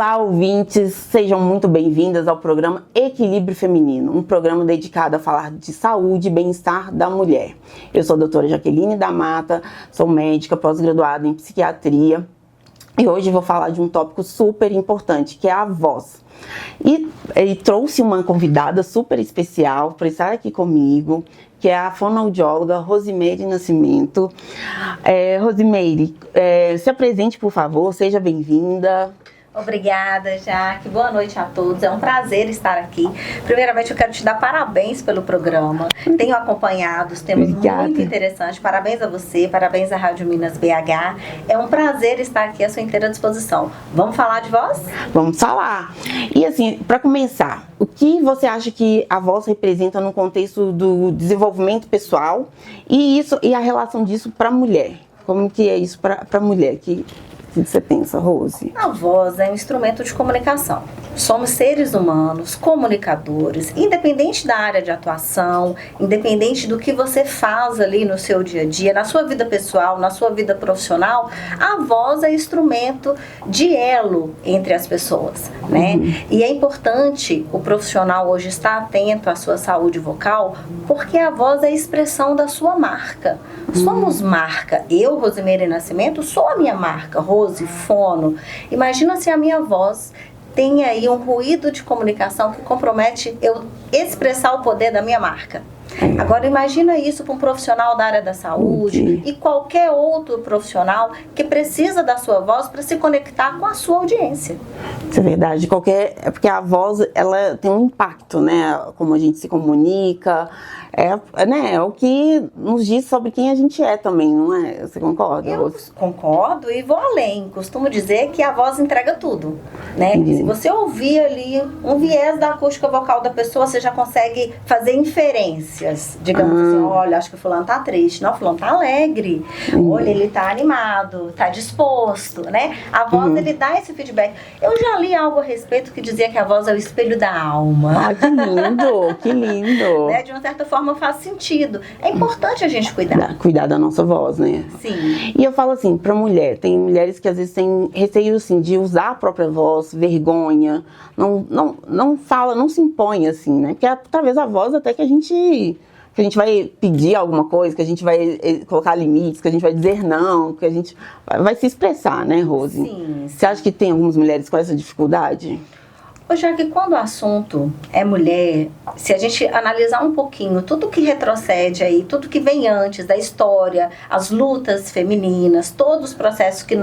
Olá, ouvintes! Sejam muito bem-vindas ao programa Equilíbrio Feminino, um programa dedicado a falar de saúde e bem-estar da mulher. Eu sou a doutora Jaqueline da Mata, sou médica pós-graduada em psiquiatria e hoje vou falar de um tópico super importante, que é a voz. E trouxe uma convidada super especial para estar aqui comigo, que é a fonoaudióloga Rosimeire Nascimento. Rosimeire, se apresente, por favor, seja bem-vinda. Obrigada, Jaque. Boa noite a todos. É um prazer estar aqui. Primeiramente, eu quero te dar parabéns pelo programa. Tenho acompanhado os temas muito interessantes. Parabéns a você, parabéns à Rádio Minas BH. É um prazer estar aqui à sua inteira disposição. Vamos falar de voz? Vamos falar. E assim, para começar, o que você acha que a voz representa no contexto do desenvolvimento pessoal e a relação disso para a mulher? Como que é isso para a mulher? O que você pensa, Rose? A voz é um instrumento de comunicação. Somos seres humanos, comunicadores, independente da área de atuação, independente do que você faz ali no seu dia a dia, na sua vida pessoal, na sua vida profissional, a voz é instrumento de elo entre as pessoas, né? E é importante o profissional hoje estar atento à sua saúde vocal, porque a voz é a expressão da sua marca. Somos marca. Eu, Rosimeire Nascimento, sou a minha marca, Rose, fono. Imagina se a minha voz tem aí um ruído de comunicação que compromete eu expressar o poder da minha marca. Agora imagina isso para um profissional da área da saúde e qualquer outro profissional que precisa da sua voz para se conectar com a sua audiência. Isso é verdade, porque a voz, ela tem um impacto, né? Como a gente se comunica, é o que nos diz sobre quem a gente é também, não é? Você concorda? Eu concordo e vou além. Costumo dizer que a voz entrega tudo, né? Se você ouvir ali um viés da acústica vocal da pessoa, você já consegue fazer inferências. Digamos assim, olha, acho que o fulano tá triste. Não, o fulano tá alegre. Olha, ele tá animado, tá disposto, né? A voz, ele dá esse feedback. Eu já li algo a respeito que dizia que a voz é o espelho da alma. Ah, que lindo, que lindo. Né? De uma certa forma faz sentido. É importante a gente cuidar. Cuidar da nossa voz, né? Sim. E eu falo assim, pra mulher, tem mulheres que às vezes têm receio assim, de usar a própria voz, vergonha, não fala, não se impõe assim, né? Porque através da voz até que a gente vai pedir alguma coisa, que a gente vai colocar limites, que a gente vai dizer não, que a gente vai se expressar, né, Rose? Sim. Você acha que tem algumas mulheres com essa dificuldade? Já que quando o assunto é mulher, se a gente analisar um pouquinho tudo que retrocede aí, tudo que vem antes da história, as lutas femininas, todos os processos que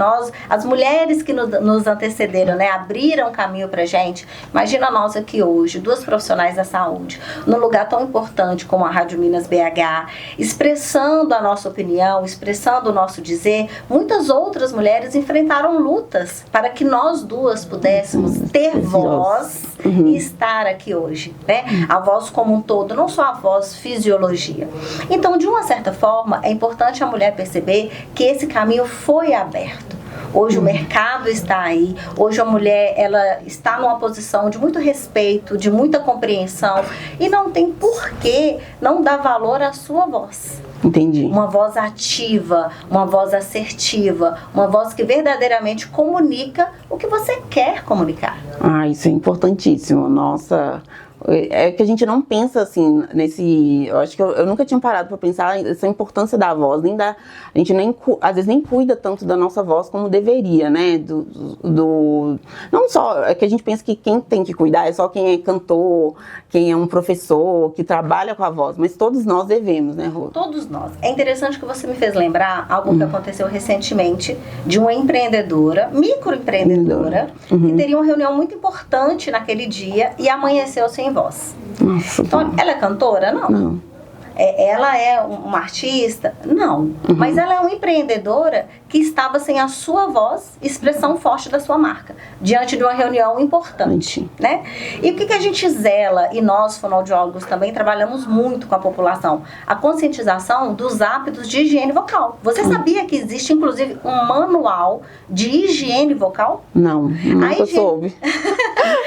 as mulheres que nos antecederam, né, abriram caminho pra gente. Imagina nós aqui hoje, duas profissionais da saúde, num lugar tão importante como a Rádio Minas BH, expressando a nossa opinião, expressando o nosso dizer. Muitas outras mulheres enfrentaram lutas para que nós duas pudéssemos ter voz e estar aqui hoje, né? A voz como um todo, não só a voz fisiologia. Então, de uma certa forma, é importante a mulher perceber que esse caminho foi aberto. Hoje o mercado está aí, hoje a mulher ela está numa posição de muito respeito, de muita compreensão e não tem por que não dar valor à sua voz. Entendi. Uma voz ativa, uma voz assertiva, uma voz que verdadeiramente comunica o que você quer comunicar. Ah, isso é importantíssimo. Nossa, é que a gente não pensa assim eu acho que eu nunca tinha parado para pensar essa importância da voz, a gente às vezes nem cuida tanto da nossa voz como deveria, né? Não só, é que a gente pensa que quem tem que cuidar é só quem é cantor, quem é um professor, que trabalha com a voz, mas todos nós devemos, né, Rô? Todos nós. É interessante que você me fez lembrar algo que aconteceu recentemente de uma empreendedora, microempreendedora, que teria uma reunião muito importante naquele dia e amanheceu sem voz. Nossa, então, ela é cantora? Não. Ela é uma artista? Não. Mas ela é uma empreendedora que estava sem a sua voz, expressão forte da sua marca, diante de uma reunião importante, né? E o que a gente zela, e nós, fonoaudiólogos, também trabalhamos muito com a população? A conscientização dos hábitos de higiene vocal. Você sabia que existe, inclusive, um manual de higiene vocal? Não, nunca soube.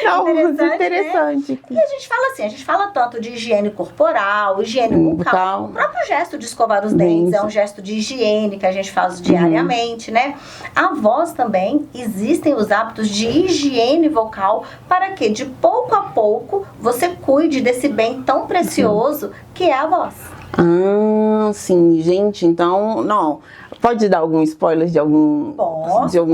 Não, interessante. Né? E a gente fala assim, a gente fala tanto de higiene corporal, higiene bucal. O próprio gesto de escovar os dentes é um gesto de higiene que a gente faz diariamente, né? A voz também, existem os hábitos de higiene vocal para que de pouco a pouco você cuide desse bem tão precioso que é a voz. Ah, sim, gente, então, não, pode dar algum spoiler de algum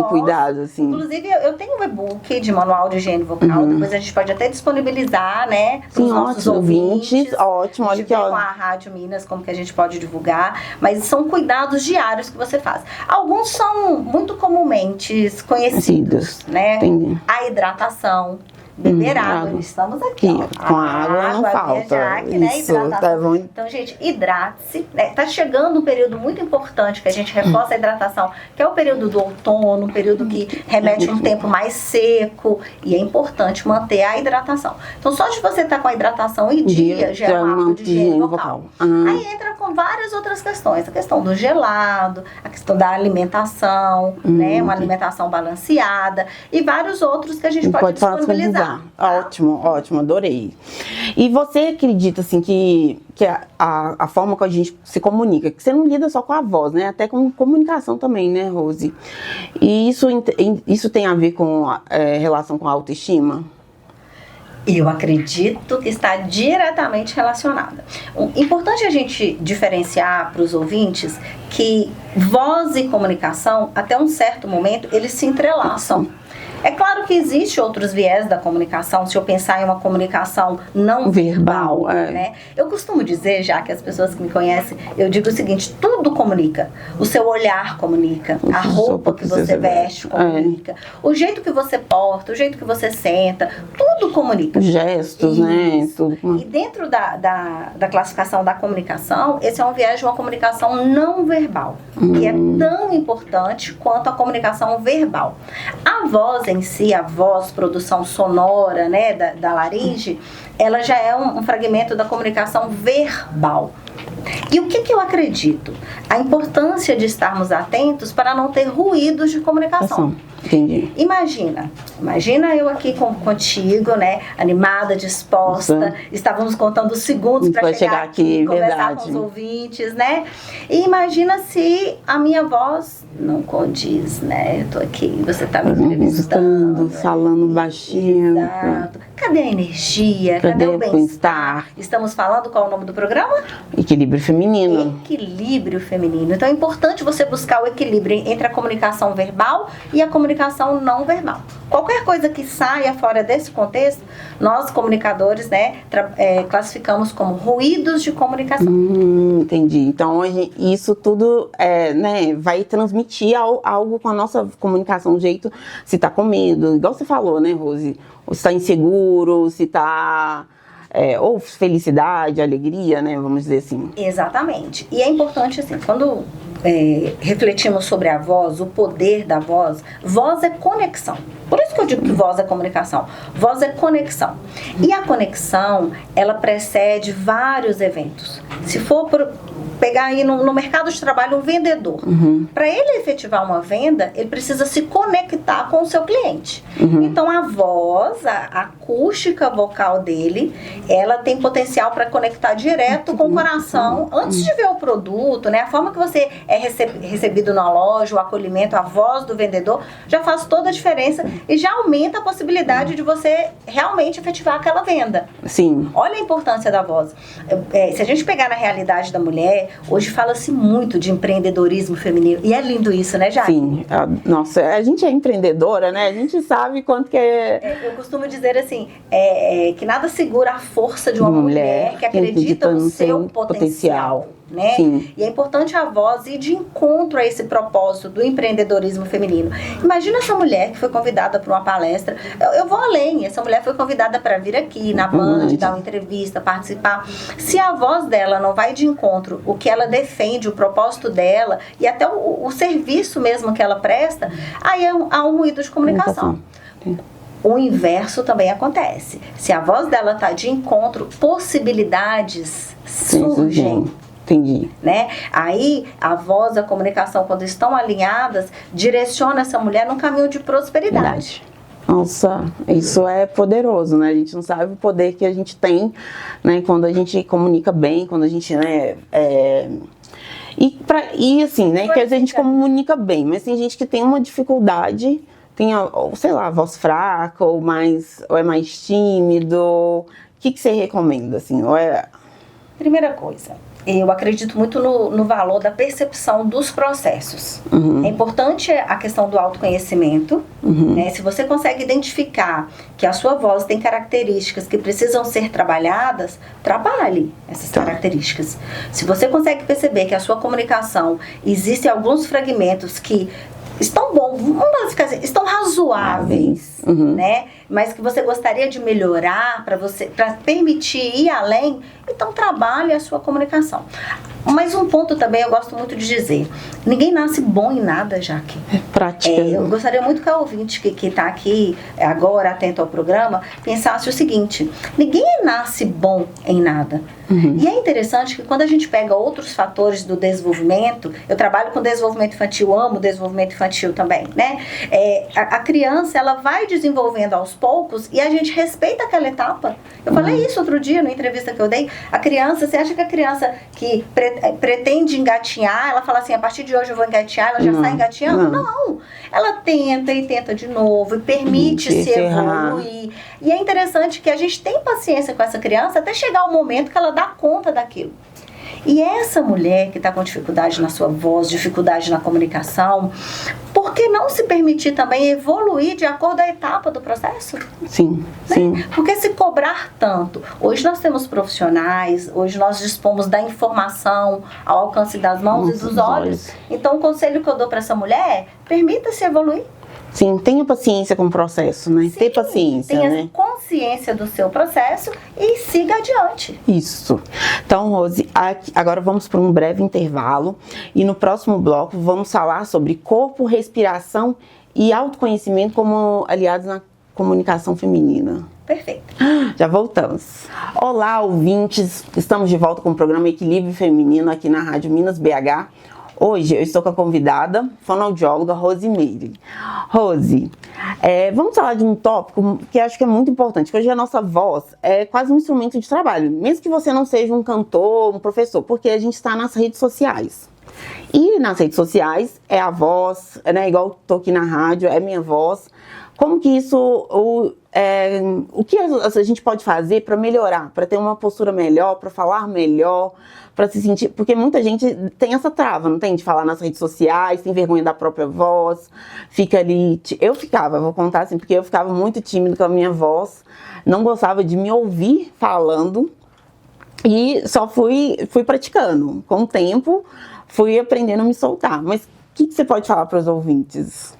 cuidado, assim? Inclusive, eu tenho um e-book de manual de higiene vocal, depois a gente pode até disponibilizar, né, para os nossos ouvintes. Ótimo, olha que ó. Com a Rádio Minas, como que a gente pode divulgar, mas são cuidados diários que você faz. Alguns são muito comumente conhecidos, né? Entendi. A hidratação. Beber água, estamos aqui, ó. Com a água não falta. Jaque, né? Hidratação. Tá bom. Então, gente, hidrate-se. Né? Tá chegando um período muito importante que a gente reforça a hidratação, que é o período do outono, um período que remete a um tempo mais seco, e é importante manter a hidratação. Então, só de você estar com a hidratação em dia, já é um hábito de higiene vocal. Aí entra com várias outras questões, a questão do gelado, a questão da alimentação, né? Uma alimentação balanceada, e vários outros que a gente pode disponibilizar. Ótimo, ótimo, adorei. E você acredita, assim, que a forma que a gente se comunica, que você não lida só com a voz, né? Até com comunicação também, né, Rose? E isso tem a ver com relação com a autoestima? Eu acredito que está diretamente relacionada. Importante a gente diferenciar para os ouvintes que voz e comunicação, até um certo momento, eles se entrelaçam. É claro que existe outros viés da comunicação, se eu pensar em uma comunicação não verbal, né? Eu costumo dizer, já que as pessoas que me conhecem, eu digo o seguinte, tudo comunica. O seu olhar comunica, a roupa que você veste comunica, o jeito que você porta, o jeito que você senta, tudo comunica. Os gestos, né? Tudo. E dentro da classificação da comunicação, esse é um viés de uma comunicação não verbal, que é tão importante quanto a comunicação verbal. A voz em si, a voz, produção sonora, né, da laringe, ela já é um fragmento da comunicação verbal. E o que eu acredito? A importância de estarmos atentos para não ter ruídos de comunicação. Entendi. Imagina eu aqui contigo, né, animada, disposta, estávamos contando os segundos para chegar aqui e conversar com os ouvintes, né? E imagina se a minha voz não condiz, né? Eu tô aqui, você tá me entrevistando, falando baixinho. Exato. Cadê a energia? Cadê o bem-estar? Estamos falando qual é o nome do programa? Equilíbrio feminino. Equilíbrio feminino. Então é importante você buscar o equilíbrio entre a comunicação verbal e a comunicação não verbal. Qualquer coisa que saia fora desse contexto, nós comunicadores, né, classificamos como ruídos de comunicação. Entendi. Então hoje isso tudo né, vai transmitir algo com a nossa comunicação, o jeito, se tá com medo, igual você falou, né, Rose? Ou se tá inseguro, se tá... ou felicidade, alegria, né, vamos dizer assim. Exatamente. E é importante, assim, quando refletimos sobre a voz, o poder da voz é conexão. Por isso que eu digo que voz é comunicação. Voz é conexão. E a conexão, ela precede vários eventos. Se for pegar aí no mercado de trabalho um vendedor, para ele efetivar uma venda, ele precisa se conectar com o seu cliente. Então a voz, a acústica vocal dele, ela tem potencial para conectar direto com o coração antes de ver o produto, né? A forma que você é recebido na loja, o acolhimento, a voz do vendedor já faz toda a diferença e já aumenta a possibilidade de você realmente efetivar aquela venda. Sim. Olha a importância da voz. Se a gente pegar na realidade da mulher, hoje fala-se muito de empreendedorismo feminino. E é lindo isso, né, Jaque? Sim. Nossa, a gente é empreendedora, né? A gente sabe quanto que eu costumo dizer assim, que nada segura a força de uma mulher que acredita no seu potencial. Né? Sim. E é importante a voz ir de encontro a esse propósito do empreendedorismo feminino. Imagina essa mulher que foi convidada para uma palestra. Eu vou além, essa mulher foi convidada para vir aqui na Band, dar uma entrevista, participar. Se a voz dela não vai de encontro o que ela defende, o propósito dela e até o serviço mesmo que ela presta, aí há um ruído de comunicação. O inverso também acontece. Se a voz dela está de encontro, possibilidades surgem. Entendi. Né? Aí a voz e a comunicação, quando estão alinhadas, direciona essa mulher num caminho de prosperidade. Nossa, isso é poderoso, né? A gente não sabe o poder que a gente tem, né? Quando a gente comunica bem, quando a gente, né? E assim, né? Que às vezes a gente comunica bem, mas tem gente que tem uma dificuldade, tem, sei lá, voz fraca, ou é mais tímido. O que você recomenda, assim? Primeira coisa, eu acredito muito no valor da percepção dos processos. É importante a questão do autoconhecimento, né? Se você consegue identificar que a sua voz tem características que precisam ser trabalhadas, trabalhe essas características. Se você consegue perceber que a sua comunicação, existem alguns fragmentos que estão bons, vamos ficar assim, estão razoáveis, né? Mas que você gostaria de melhorar para permitir ir além, então trabalhe a sua comunicação. Mas um ponto também eu gosto muito de dizer: ninguém nasce bom em nada, Jaque. Prática. Eu gostaria muito que a ouvinte que está aqui agora, atento ao programa, pensasse o seguinte: ninguém nasce bom em nada. E é interessante que quando a gente pega outros fatores do desenvolvimento, eu trabalho com desenvolvimento infantil, amo desenvolvimento infantil também, né? A criança, ela vai desenvolvendo aos poucos e a gente respeita aquela etapa. Eu falei isso outro dia numa entrevista que eu dei. A criança, você acha que a criança que pretende engatinhar, ela fala assim, a partir de hoje eu vou engatinhar, ela já sai engatinhando? Não. Ela tenta e tenta de novo e permite-se evoluir. E é interessante que a gente tem paciência com essa criança até chegar o momento que ela dá conta daquilo. E essa mulher que está com dificuldade na sua voz, dificuldade na comunicação, por que não se permitir também evoluir de acordo com a etapa do processo? Sim, né? sim. Porque se cobrar tanto, hoje nós temos profissionais, hoje nós dispomos da informação ao alcance das mãos e dos olhos. Então o conselho que eu dou para essa mulher, permita-se evoluir. Sim, tenha paciência com o processo, né? Ter paciência, tenha né? consciência do seu processo e siga adiante. Isso. Então, Rose, agora vamos para um breve intervalo e no próximo bloco vamos falar sobre corpo, respiração e autoconhecimento como aliados na comunicação feminina. Perfeito. Já voltamos. Olá, ouvintes. Estamos de volta com o programa Equilíbrio Feminino aqui na Rádio Minas BH. Hoje eu estou com a convidada, fonoaudióloga Rose Meire. Rose, vamos falar de um tópico que acho que é muito importante, que hoje a nossa voz é quase um instrumento de trabalho, mesmo que você não seja um cantor, um professor, porque a gente está nas redes sociais. E nas redes sociais é a voz, né, igual estou aqui na rádio, é minha voz. Como que isso, o que a gente pode fazer para melhorar, para ter uma postura melhor, para falar melhor, para se sentir... Porque muita gente tem essa trava, não tem? De falar nas redes sociais, tem vergonha da própria voz, fica ali... vou contar assim, porque eu ficava muito tímida com a minha voz, não gostava de me ouvir falando e só fui praticando. Com o tempo, fui aprendendo a me soltar. Mas o que você pode falar para os ouvintes?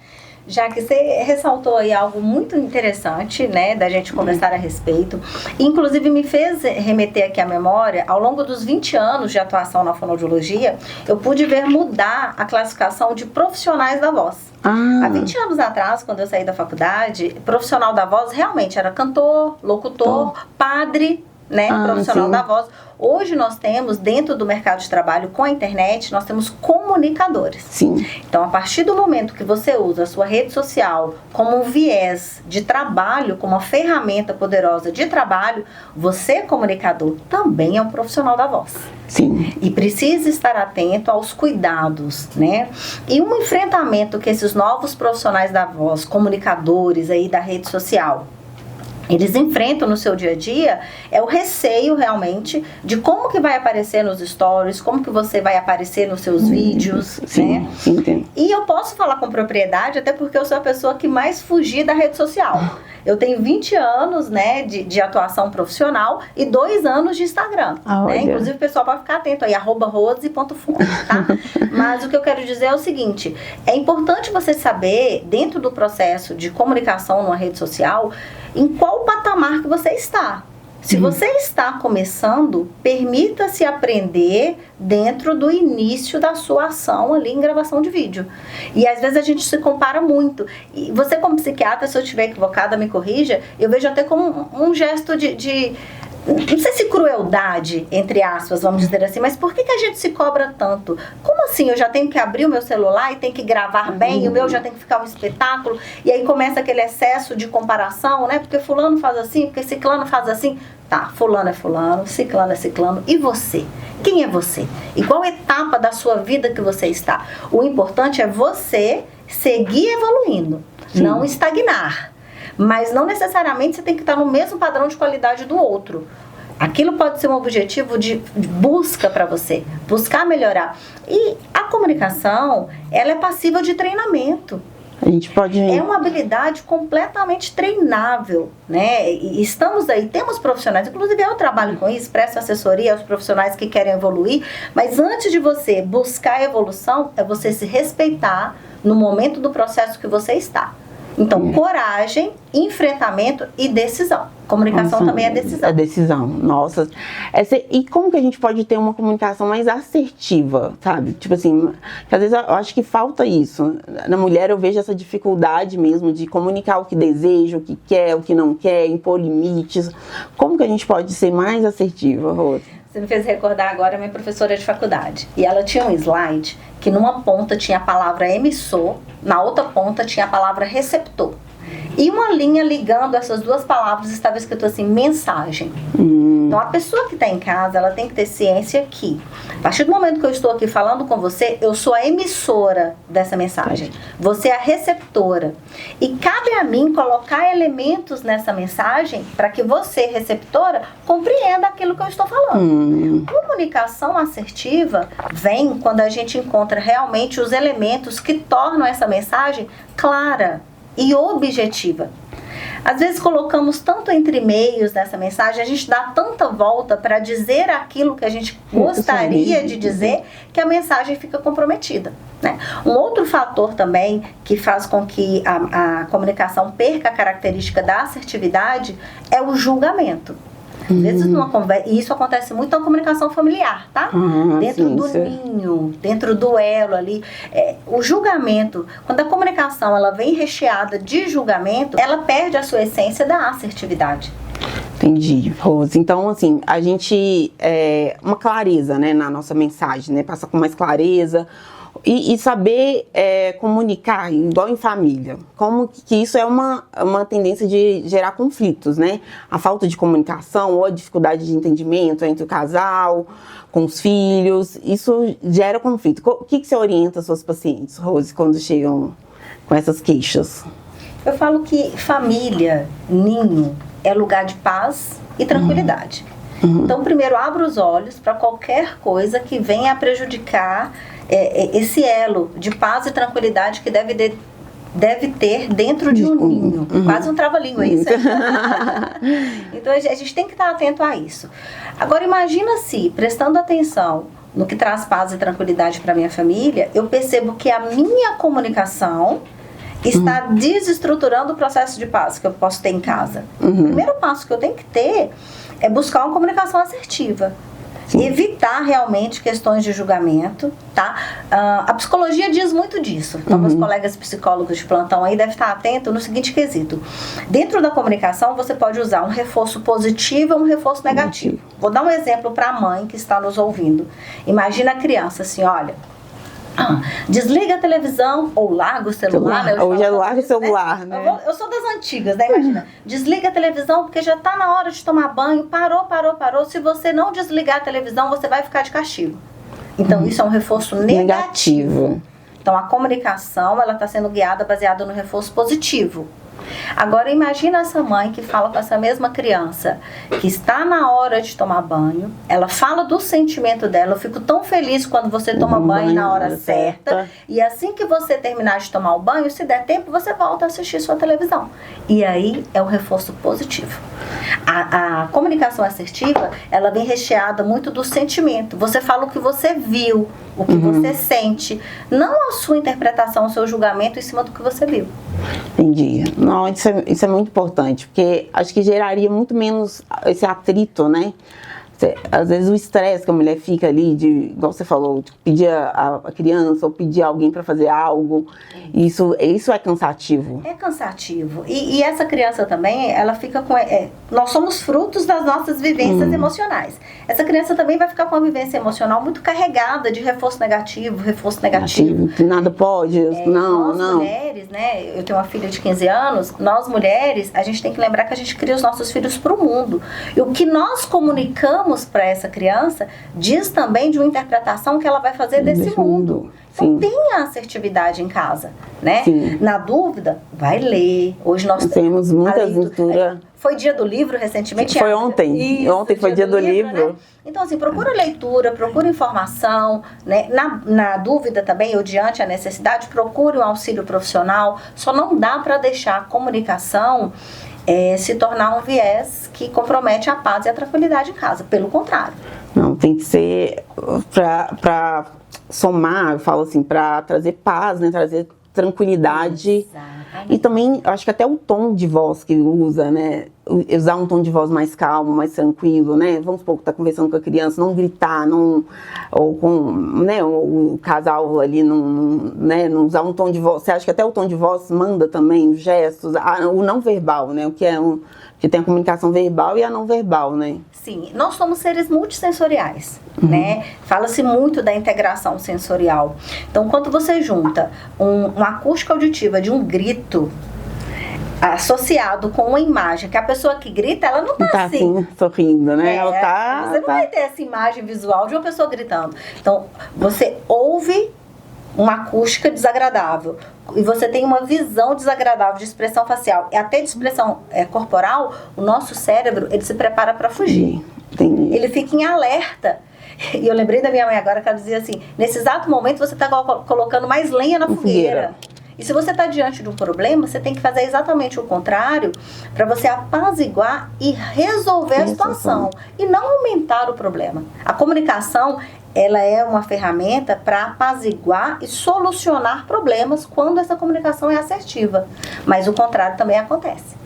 Já que você ressaltou aí algo muito interessante, né, da gente conversar a respeito, inclusive me fez remeter aqui à memória, ao longo dos 20 anos de atuação na fonoaudiologia, eu pude ver mudar a classificação de profissionais da voz. Há 20 anos atrás, quando eu saí da faculdade, profissional da voz realmente era cantor, locutor, padre, né, profissional da voz. Hoje nós temos, dentro do mercado de trabalho, com a internet, nós temos comunicadores. Sim. Então, a partir do momento que você usa a sua rede social como um viés de trabalho, como uma ferramenta poderosa de trabalho, você, comunicador, também é um profissional da voz. Sim. E precisa estar atento aos cuidados, né? E um enfrentamento que esses novos profissionais da voz, comunicadores aí da rede social, eles enfrentam no seu dia a dia é o receio realmente de como que vai aparecer nos stories, como que você vai aparecer nos seus vídeos, sim, né? Sim, entendo. E eu posso falar com propriedade até porque eu sou a pessoa que mais fugi da rede social. Eu tenho 20 anos, né, de atuação profissional e 2 anos de Instagram. Né? Inclusive o pessoal pode ficar atento aí, @rose.fun, tá? Mas o que eu quero dizer é o seguinte, é importante você saber, dentro do processo de comunicação numa rede social, em qual patamar que você está. Se você está começando, permita-se aprender dentro do início da sua ação ali em gravação de vídeo. E às vezes a gente se compara muito. E você como psiquiatra, se eu estiver equivocada, me corrija, eu vejo até como um gesto de não sei se crueldade, entre aspas, vamos dizer assim, mas por que a gente se cobra tanto? Como assim? Eu já tenho que abrir o meu celular e tenho que gravar bem, e o meu já tem que ficar um espetáculo, e aí começa aquele excesso de comparação, né? Porque fulano faz assim, porque ciclano faz assim. Tá, fulano é fulano, ciclano é ciclano. E você? Quem é você? E qual etapa da sua vida que você está? O importante é você seguir evoluindo, não estagnar. Mas não necessariamente você tem que estar no mesmo padrão de qualidade do outro. Aquilo pode ser um objetivo de busca para você, buscar melhorar. E a comunicação, ela é passível de treinamento. A gente pode... É uma habilidade completamente treinável, né? E estamos aí, temos profissionais, inclusive eu trabalho com isso, presto assessoria aos profissionais que querem evoluir, mas antes de você buscar a evolução, é você se respeitar no momento do processo que você está. Então, coragem, enfrentamento e decisão. Comunicação também é decisão. É decisão, nossa. E como que a gente pode ter uma comunicação mais assertiva, sabe? Tipo assim, que às vezes eu acho que falta isso. Na mulher eu vejo essa dificuldade mesmo de comunicar o que deseja, o que quer, o que não quer, impor limites. Como que a gente pode ser mais assertiva, Rose? Você me fez recordar agora a minha professora de faculdade. E ela tinha um slide que numa ponta tinha a palavra emissor, na outra ponta tinha a palavra receptor. E uma linha ligando essas duas palavras estava escrito assim, mensagem. Então a pessoa que está em casa, ela tem que ter ciência que, a partir do momento que eu estou aqui falando com você, eu sou a emissora dessa mensagem. Você é a receptora. E cabe a mim colocar elementos nessa mensagem para que você, receptora, compreenda aquilo que eu estou falando. Comunicação assertiva vem quando a gente encontra realmente os elementos que tornam essa mensagem clara e objetiva. Às vezes colocamos tanto entre meios nessa mensagem, a gente dá tanta volta para dizer aquilo que a gente gostaria de dizer, que a mensagem fica comprometida, né? Um outro fator também que faz com que a comunicação perca a característica da assertividade é o julgamento. Às vezes numa conversa, e isso acontece muito na comunicação familiar, tá? Dentro do ninho, dentro do elo ali. O julgamento, quando a comunicação ela vem recheada de julgamento, ela perde a sua essência da assertividade. Entendi, Rose. Então, assim, a gente... uma clareza, né, na nossa mensagem, né? Passar com mais clareza. E saber comunicar, igual em família, como que isso é uma tendência de gerar conflitos, né? A falta de comunicação ou a dificuldade de entendimento entre o casal, com os filhos, isso gera conflito. O que você orienta as suas pacientes, Rose, quando chegam com essas queixas? Eu falo que família, ninho, é lugar de paz e tranquilidade. Então, primeiro, abra os olhos para qualquer coisa que venha a prejudicar esse elo de paz e tranquilidade que deve ter dentro de um ninho. Quase um trava-língua isso. Então, a gente tem que estar atento a isso. Agora, imagina se, prestando atenção no que traz paz e tranquilidade para minha família, eu percebo que a minha comunicação está desestruturando o processo de paz que eu posso ter em casa. O primeiro passo que eu tenho que ter é buscar uma comunicação assertiva. Evitar realmente questões de julgamento, tá? A psicologia diz muito disso. Então, meus colegas psicólogos de plantão aí devem estar atentos no seguinte quesito. Dentro da comunicação, você pode usar um reforço positivo ou um reforço negativo. Vou dar um exemplo para a mãe que está nos ouvindo. Imagina a criança assim, olha... desliga a televisão ou larga o celular, né? Ou já larga o celular, né? Eu sou das antigas, né? Imagina, desliga a televisão porque já está na hora de tomar banho, parou. Se você não desligar a televisão, você vai ficar de castigo. Então, isso é um reforço negativo. Então, a comunicação, ela está sendo guiada baseada no reforço positivo. Agora, imagina essa mãe que fala com essa mesma criança que está na hora de tomar banho, ela fala do sentimento dela, eu fico tão feliz quando você toma banho na hora certa, e assim que você terminar de tomar o banho, se der tempo, você volta a assistir sua televisão. E aí é um reforço positivo. A comunicação assertiva, ela vem recheada muito do sentimento. Você fala o que você viu, o que você sente, não a sua interpretação, o seu julgamento em cima do que você viu. Entendi. Não, isso é muito importante, porque acho que geraria muito menos esse atrito, né? Às vezes o estresse que a mulher fica ali, igual você falou, de pedir a criança ou pedir alguém para fazer algo, isso é cansativo. É cansativo. E essa criança também, ela fica com... nós somos frutos das nossas vivências emocionais. Essa criança também vai ficar com uma vivência emocional muito carregada de reforço negativo. Que nada pode, nós mulheres, né? Eu tenho uma filha de 15 anos, nós mulheres, a gente tem que lembrar que a gente cria os nossos filhos para o mundo. E o que nós comunicamos para essa criança diz também de uma interpretação que ela vai fazer desse mundo. Então tenha assertividade em casa, né? Sim. Na dúvida, vai ler. Hoje nós temos muita leitura. Foi dia do livro recentemente? Foi ontem. Isso, ontem foi dia do livro. Né? Então, assim, procura leitura, procura informação, né? Na dúvida também, ou diante a necessidade, procure um auxílio profissional. Só não dá para deixar a comunicação se tornar um viés que compromete a paz e a tranquilidade em casa. Pelo contrário. Não, tem que ser para somar, eu falo assim, para trazer paz, né? Trazer tranquilidade. Exatamente. E também, eu acho que até o tom de voz que usa, né? Usar um tom de voz mais calmo, mais tranquilo, né? Vamos supor que tá conversando com a criança, não gritar, ou com, né, o casal ali, não usar um tom de voz. Você acha que até o tom de voz manda também os gestos, o não verbal, né? O que que tem a comunicação verbal e a não verbal, né? Sim, nós somos seres multissensoriais, né? Fala-se muito da integração sensorial. Então, quando você junta uma acústica auditiva de um grito associado com uma imagem, que a pessoa que grita, ela não tá assim sorrindo, né? Ela tá... Você não vai ter essa imagem visual de uma pessoa gritando. Então, você ouve uma acústica desagradável e você tem uma visão desagradável de expressão facial e até de expressão corporal, o nosso cérebro, ele se prepara para fugir. Entendi. Ele fica em alerta. E eu lembrei da minha mãe agora, que ela dizia assim, nesse exato momento você está colocando mais lenha na fogueira. E se você está diante de um problema, você tem que fazer exatamente o contrário para você apaziguar e resolver a situação. E não aumentar o problema. A comunicação, ela é uma ferramenta para apaziguar e solucionar problemas quando essa comunicação é assertiva. Mas o contrário também acontece.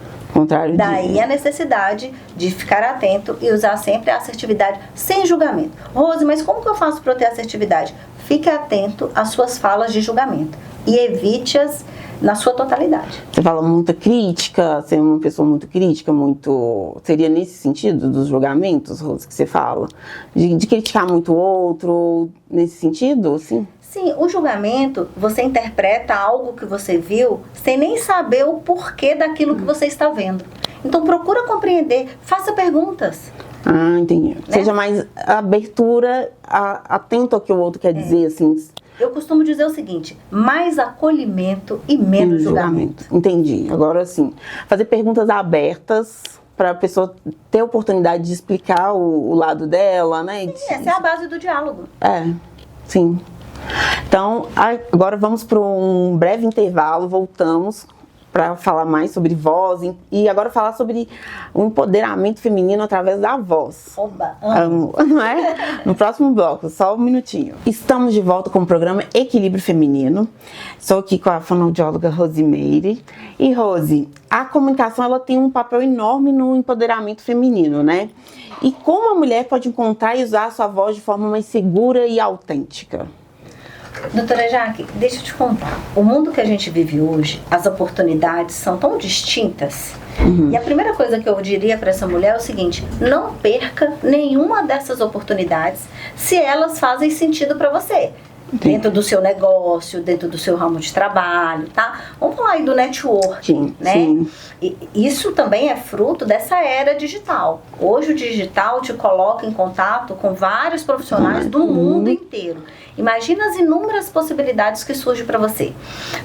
Daí a necessidade de ficar atento e usar sempre a assertividade sem julgamento. Rose, mas como que eu faço para eu ter assertividade? Fique atento às suas falas de julgamento e evite-as na sua totalidade. Você fala muita crítica, ser uma pessoa muito crítica, seria nesse sentido dos julgamentos, Rose, que você fala? De criticar muito o outro, nesse sentido, sim? Sim, o julgamento, você interpreta algo que você viu sem nem saber o porquê daquilo que você está vendo. Então procura compreender, faça perguntas. Ah, entendi. Né? Seja mais abertura, atento ao que o outro quer dizer, assim. Eu costumo dizer o seguinte, mais acolhimento e menos julgamento. Entendi. Agora sim, fazer perguntas abertas para a pessoa ter a oportunidade de explicar o lado dela, né? Sim, essa é a base do diálogo. Sim. Então, agora vamos para um breve intervalo, voltamos para falar mais sobre voz e agora falar sobre o empoderamento feminino através da voz. Oba! Não é? No próximo bloco, só um minutinho. Estamos de volta com o programa Equilíbrio Feminino. Estou aqui com a fonoaudióloga Rosimeire. E Rose, a comunicação ela tem um papel enorme no empoderamento feminino, né? E como a mulher pode encontrar e usar a sua voz de forma mais segura e autêntica? Doutora Jaque, deixa eu te contar. O mundo que a gente vive hoje, as oportunidades são tão distintas. E a primeira coisa que eu diria para essa mulher é o seguinte: não perca nenhuma dessas oportunidades se elas fazem sentido para você. Dentro do seu negócio, dentro do seu ramo de trabalho, tá? Vamos falar aí do networking, né? Sim. E isso também é fruto dessa era digital. Hoje o digital te coloca em contato com vários profissionais do mundo inteiro. Imagina as inúmeras possibilidades que surgem para você.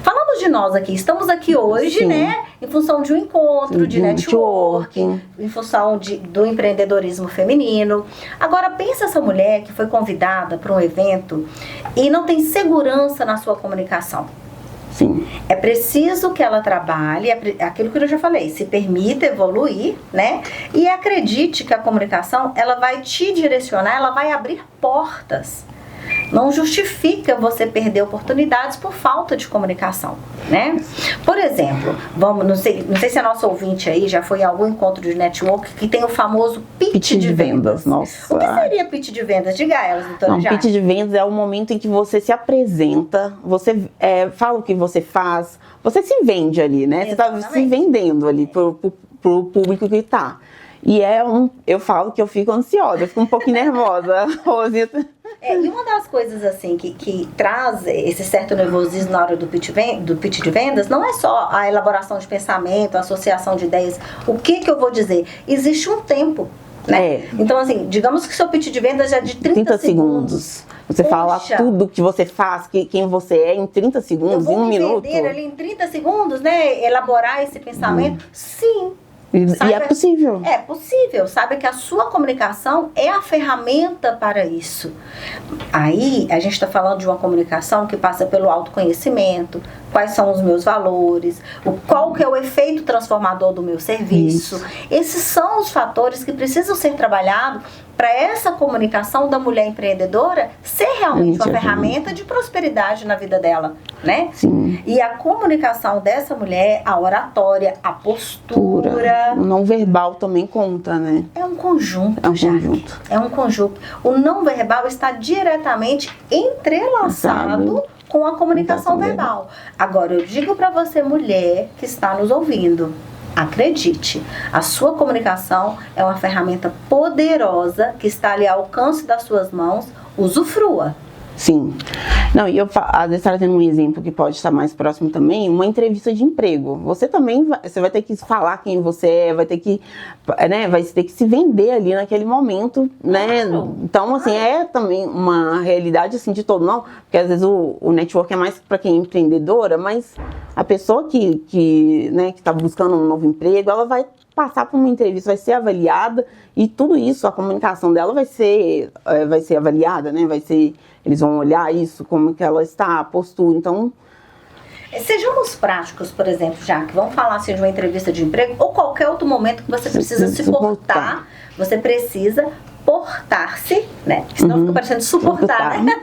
Falando de nós aqui, estamos aqui hoje, né? Em função de um encontro de networking, em função do empreendedorismo feminino. Agora, pensa essa mulher que foi convidada para um evento e não tem segurança na sua comunicação. Sim. É preciso que ela trabalhe, aquilo que eu já falei, se permita evoluir, né? E acredite que a comunicação, ela vai te direcionar, ela vai abrir portas. não justifica você perder oportunidades por falta de comunicação, né? Por exemplo, não sei se a nossa ouvinte aí já foi a algum encontro de network que tem o famoso pitch de vendas. Nossa. O que seria pitch de vendas? Diga a elas, doutora Jaque. Pitch de vendas é o momento em que você se apresenta, você fala o que você faz, você se vende ali, né? Exatamente. Você está se vendendo ali pro público que tá. E eu falo que eu fico ansiosa, eu fico um pouquinho nervosa, Rosita. E uma das coisas assim que traz esse certo nervosismo na hora do pitch de vendas não é só a elaboração de pensamento, a associação de ideias. O que eu vou dizer? Existe um tempo, né? Então, assim, digamos que seu pitch de vendas é de 30 segundos. Você fala tudo que você faz, quem você é em 30 segundos, em um minuto. Vender ali em 30 segundos, né? Elaborar esse pensamento. Sim. E é possível. É possível. Saiba que a sua comunicação é a ferramenta para isso. Aí, a gente está falando de uma comunicação que passa pelo autoconhecimento, quais são os meus valores, qual que é o efeito transformador do meu serviço. Isso. Esses são os fatores que precisam ser trabalhados para essa comunicação da mulher empreendedora ser realmente uma ferramenta de prosperidade na vida dela, né? Sim. E a comunicação dessa mulher, a oratória, a postura... O não verbal também conta, né? É um conjunto, conjunto. É um conjunto. O não verbal está diretamente entrelaçado com a comunicação verbal. Agora, eu digo para você, mulher que está nos ouvindo, acredite, a sua comunicação é uma ferramenta poderosa que está ali ao alcance das suas mãos, usufrua. Sim. Não, e às vezes trazendo um exemplo que pode estar mais próximo também, uma entrevista de emprego. Você também vai ter que falar quem você é, vai ter que se vender ali naquele momento, né? Então, assim, é também uma realidade assim de todo, não, porque às vezes o network é mais para quem é empreendedora, mas a pessoa que está buscando um novo emprego, ela vai passar por uma entrevista, vai ser avaliada e tudo isso, a comunicação dela vai ser avaliada, né? Eles vão olhar isso, como que ela está, a postura, então... Sejamos práticos, por exemplo, Jaque, vamos falar assim de uma entrevista de emprego ou qualquer outro momento que você precisa se portar, você precisa portar-se, né? Senão fica parecendo suportar, né?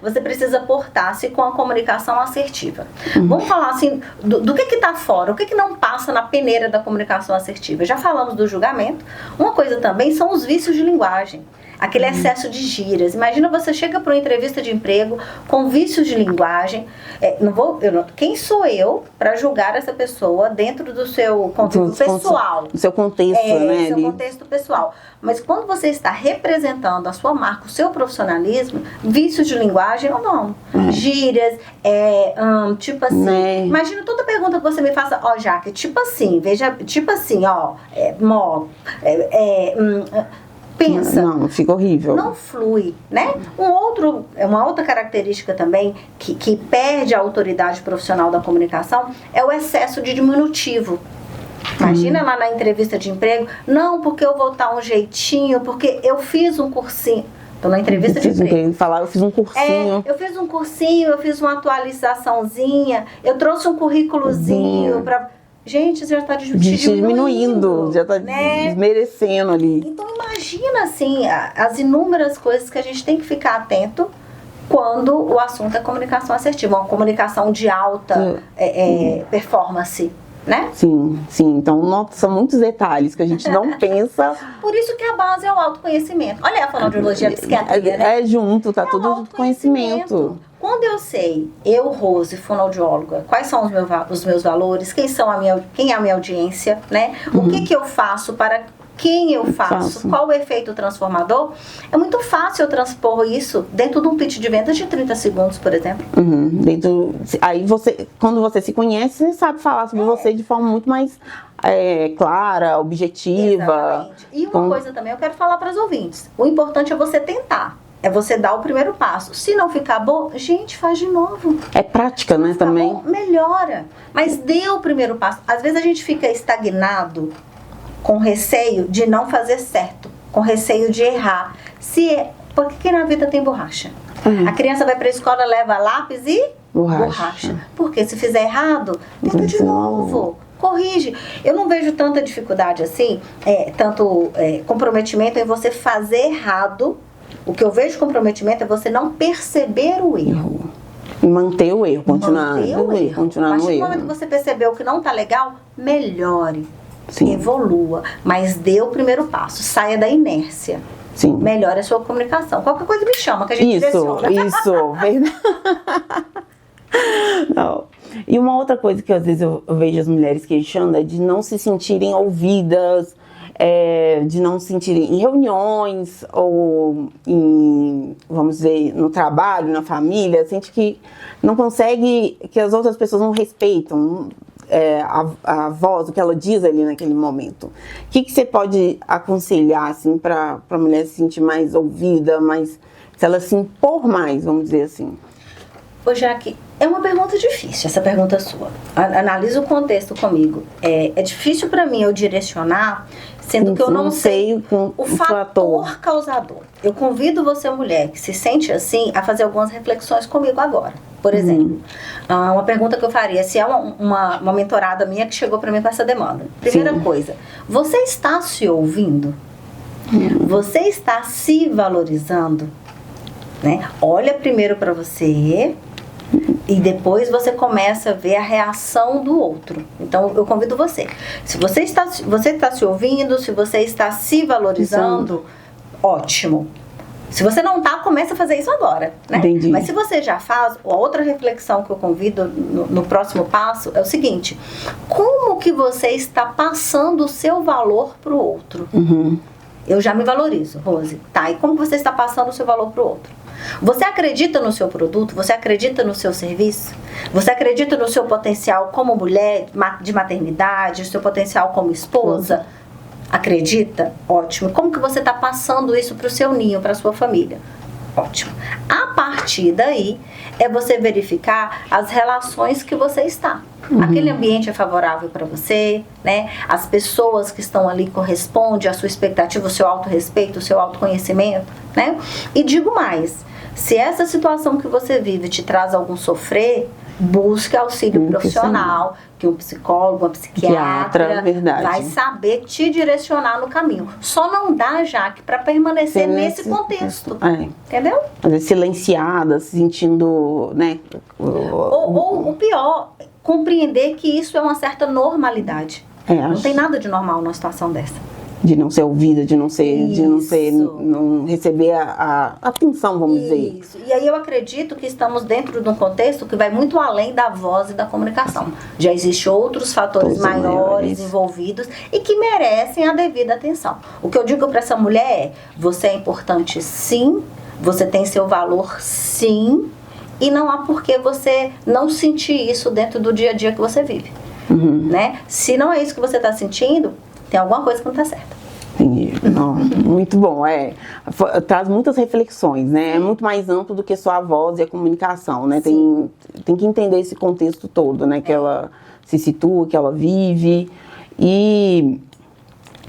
Você precisa portar-se com a comunicação assertiva. Vamos falar assim, do que está fora, o que não passa na peneira da comunicação assertiva. Já falamos do julgamento. Uma coisa também são os vícios de linguagem. Aquele excesso de gírias. Imagina você chega para uma entrevista de emprego com vícios de linguagem. Quem sou eu para julgar essa pessoa dentro do seu contexto pessoal? Do seu contexto, né? Seu contexto pessoal. Mas quando você está representando a sua marca, o seu profissionalismo, vícios de linguagem ou não. Gírias, tipo assim. Né? Imagina toda pergunta que você me faça, Jaque, tipo assim, veja, tipo assim, pensa. Não, fica horrível. Não flui, né? Uma outra característica também que perde a autoridade profissional da comunicação é o excesso de diminutivo. Imagina lá na entrevista de emprego, não, porque eu vou dar um jeitinho, porque eu fiz um cursinho. Então, na entrevista de emprego. Eu fiz um cursinho. Eu fiz um cursinho, eu fiz uma atualizaçãozinha, eu trouxe um currículozinho para... Gente, você já está diminuindo, já está desmerecendo ali. Então imagina assim, as inúmeras coisas que a gente tem que ficar atento quando o assunto é comunicação assertiva, uma comunicação de alta performance, né? Sim. Então, são muitos detalhes que a gente não pensa. Por isso que a base é o autoconhecimento. Olha a fonoaudiologia, a psiquiatria, né? Junto, tá tudo conhecimento. Quando eu sei, Rose, fonoaudióloga, quais são os meus valores, quem é a minha audiência, né? O que eu faço para quem eu faço, qual o efeito transformador, é muito fácil eu transpor isso dentro de um pitch de vendas de 30 segundos, por exemplo. Aí quando você se conhece, você sabe falar sobre você de forma muito mais clara, objetiva. Exatamente. E uma coisa também eu quero falar para os ouvintes, o importante é você tentar. É você dar o primeiro passo. Se não ficar bom, gente, faz de novo. É prática, né, também? Bom, melhora. Mas dê o primeiro passo. Às vezes a gente fica estagnado com receio de não fazer certo, com receio de errar. Por que na vida tem borracha? A criança vai para a escola, leva lápis e borracha. Porque se fizer errado, tenta de novo. Corrige. Eu não vejo tanta dificuldade assim, comprometimento em você fazer errado O que eu vejo de comprometimento é você não perceber o erro. E manter o erro, continuar Manter o erro. continuar A no partir do erro. momento que você percebeu que não tá legal, melhore, Sim. evolua, mas dê o primeiro passo, saia da inércia. Sim. Melhore a sua comunicação. Qualquer coisa me chama, que a gente direciona. Isso, verdade. Não. E uma outra coisa que às vezes eu vejo as mulheres queixando é de não se sentirem ouvidas, de não se sentirem em reuniões ou em, vamos dizer, no trabalho, na família, sente que não consegue, que as outras pessoas não respeitam a voz, o que ela diz ali naquele momento. O que você pode aconselhar assim, para a mulher se sentir mais ouvida, mais, se ela se impor mais, vamos dizer assim? Ô, Jaque, é uma pergunta difícil, essa pergunta sua. Analisa o contexto comigo. É difícil para mim eu direcionar, sendo que eu não sei o fator causador. Eu convido você, mulher, que se sente assim, a fazer algumas reflexões comigo agora. Por exemplo, uma pergunta que eu faria, se é uma mentorada minha que chegou para mim com essa demanda. Primeira coisa, você está se ouvindo? Você está se valorizando? Né? Olha primeiro para você e depois você começa a ver a reação do outro. Então eu convido você. Se você está se ouvindo, se você está se valorizando, ótimo. Se você não tá, começa a fazer isso agora, né? Entendi. Mas se você já faz, a outra reflexão que eu convido no próximo passo é o seguinte: como que você está passando o seu valor pro outro? Eu já me valorizo, Rose. Tá, e como que você está passando o seu valor pro outro? Você acredita no seu produto? Você acredita no seu serviço? Você acredita no seu potencial como mulher de maternidade, seu potencial como esposa? Acredita? Ótimo. Como que você está passando isso para o seu ninho, para a sua família? Ótimo. A partir daí, é você verificar as relações que você está. Aquele ambiente é favorável para você, né? As pessoas que estão ali correspondem à sua expectativa, o seu autorrespeito, o seu autoconhecimento, né? E digo mais, se essa situação que você vive te traz algum sofrer, busque auxílio profissional, que um psicólogo, uma psiquiatra vai saber te direcionar no caminho. Só não dá, Jaque, para permanecer nesse contexto. Entendeu? Às vezes silenciada, se sentindo, né? Ou o pior, compreender que isso é uma certa normalidade. Não tem nada de normal numa situação dessa. De não ser ouvida, de não receber a atenção, vamos dizer. Isso. E aí eu acredito que estamos dentro de um contexto que vai muito além da voz e da comunicação. Já existem outros fatores maiores envolvidos e que merecem a devida atenção. O que eu digo para essa mulher é: você é importante sim, você tem seu valor sim, e não há por que você não sentir isso dentro do dia a dia que você vive. Né? Se não é isso que você está sentindo, tem alguma coisa que não está certa. Não, muito bom, traz muitas reflexões, né? É muito mais amplo do que só a voz e a comunicação, né? Tem que entender esse contexto todo, né? Que ela se situa, que ela vive. E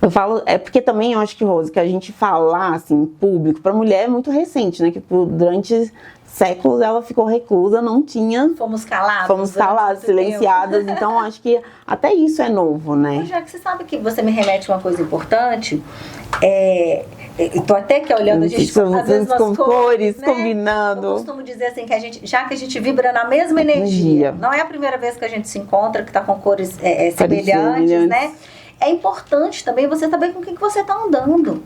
eu falo, porque também eu acho que, Rose, que a gente falar assim em público para mulher é muito recente, né? Que durante séculos ela ficou reclusa, não tinha... Fomos caladas, silenciadas, então acho que até isso é novo, né? Já que você sabe que você me remete a uma coisa importante, tô até aqui olhando, a gente com as mesmas cores, né? Combinando. Eu costumo dizer assim, que já que a gente vibra na mesma energia, não é a primeira vez que a gente se encontra, que tá com cores semelhantes, né? É importante também você saber com quem que você tá andando.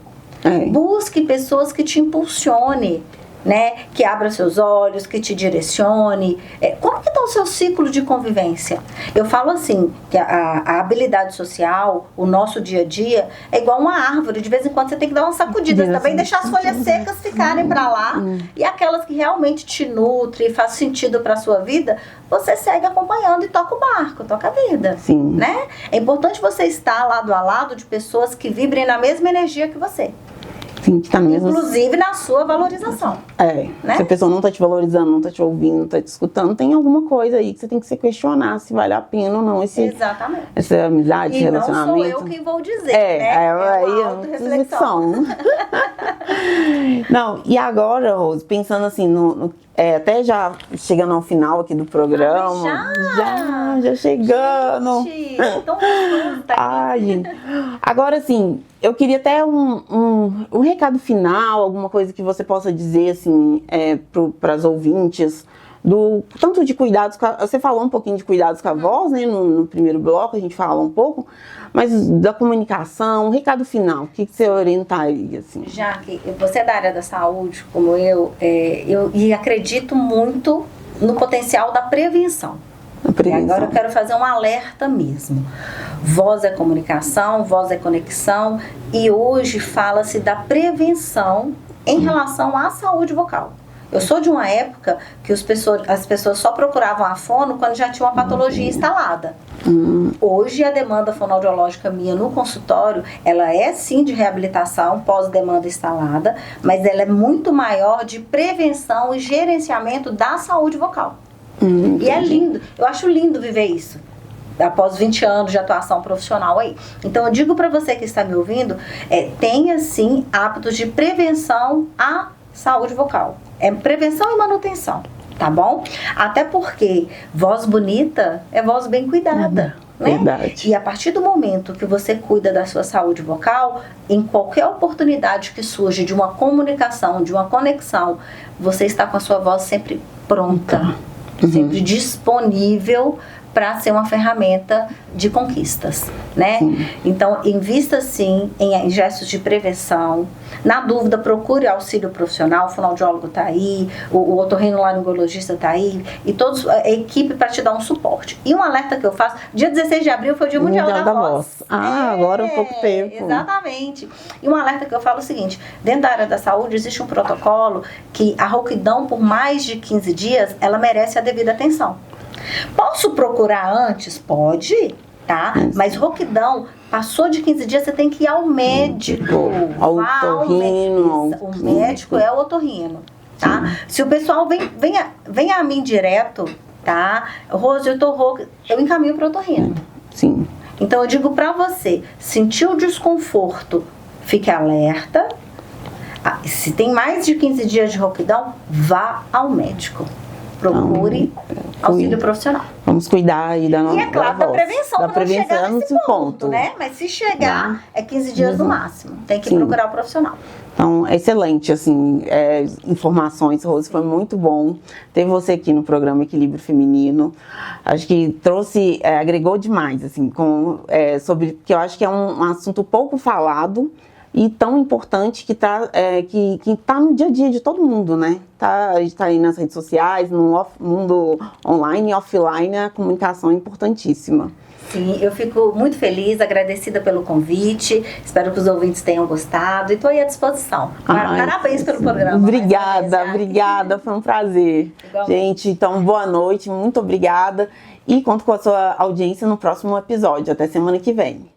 Busque pessoas que te impulsionem, né? Que abra seus olhos, que te direcione. Como que está o seu ciclo de convivência? Eu falo assim, que a habilidade social, o nosso dia a dia, é igual uma árvore. De vez em quando você tem que dar umas sacudidas também, deixar as folhas secas ficarem para lá. E aquelas que realmente te nutrem e faz sentido para sua vida, você segue acompanhando e toca o barco, toca a vida. Né? É importante você estar lado a lado de pessoas que vibrem na mesma energia que você. Sim, que tá no mesmo... Inclusive na sua valorização. Né? Se a pessoa não tá te valorizando, não tá te ouvindo, não tá te escutando, tem alguma coisa aí que você tem que se questionar se vale a pena ou não Exatamente. Essa amizade, esse relacionamento. E não sou eu quem vou dizer, né? É uma autorreflexão. Não, e agora, Rose, pensando assim, até já chegando ao final aqui do programa. Já chegando. Então, tá aqui. Gente. Agora, assim, eu queria até um recado final, alguma coisa que você possa dizer, assim, para as ouvintes, tanto de cuidados, você falou um pouquinho de cuidados com a voz, né, no primeiro bloco, a gente fala um pouco, mas da comunicação, um recado final, o que você orientaria, assim? Já que você é da área da saúde, como eu acredito muito no potencial da prevenção. E agora eu quero fazer um alerta mesmo. Voz é comunicação, voz é conexão, e hoje fala-se da prevenção em relação à saúde vocal. Eu sou de uma época que as pessoas só procuravam a fono quando já tinha uma patologia instalada. Hoje a demanda fonoaudiológica minha no consultório, ela é sim de reabilitação pós-demanda instalada, mas ela é muito maior de prevenção e gerenciamento da saúde vocal. E é lindo, eu acho lindo viver isso, após 20 anos de atuação profissional aí. Então eu digo para você que está me ouvindo, tenha sim hábitos de prevenção à saúde vocal. É prevenção e manutenção, tá bom? Até porque voz bonita é voz bem cuidada. Né? Verdade. E a partir do momento que você cuida da sua saúde vocal, em qualquer oportunidade que surge de uma comunicação, de uma conexão, você está com a sua voz sempre pronta, sempre disponível para ser uma ferramenta de conquistas, né? Então, invista sim em gestos de prevenção. Na dúvida, procure auxílio profissional, o fonoaudiólogo está aí, o otorrinolaringologista está aí, e todos a equipe para te dar um suporte. E um alerta que eu faço, dia 16 de abril foi o Dia Mundial da Voz. Agora há pouco tempo. Exatamente. E um alerta que eu falo é o seguinte, dentro da área da saúde existe um protocolo que a rouquidão por mais de 15 dias, ela merece a devida atenção. Posso procurar antes? Pode, tá? Mas rouquidão, passou de 15 dias, você tem que ir ao médico. Ao otorrino. O médico é o otorrino, tá? Se o pessoal vem a mim direto, tá? Rose, eu tô rouca, eu encaminho para o otorrino. Sim. Então eu digo para você, sentiu desconforto, fique alerta. Se tem mais de 15 dias de rouquidão, vá ao médico. Procure auxílio profissional. Vamos cuidar aí da nossa voz. E é claro, da prevenção, da não prevenção chegar nesse ponto, né? Mas se chegar, é 15 dias no máximo. Tem que procurar o profissional. Então, excelente, assim, informações, Rose, foi muito bom ter você aqui no programa Equilíbrio Feminino. Acho que trouxe, agregou demais, assim, porque eu acho que é um assunto pouco falado e tão importante que tá no dia a dia de todo mundo, né? A gente tá aí nas redes sociais, no mundo online e offline, a comunicação é importantíssima. Sim, eu fico muito feliz, agradecida pelo convite, espero que os ouvintes tenham gostado e estou aí à disposição. Parabéns pelo programa. Obrigada, foi um prazer. Igualmente. Gente, então boa noite, muito obrigada e conto com a sua audiência no próximo episódio. Até semana que vem.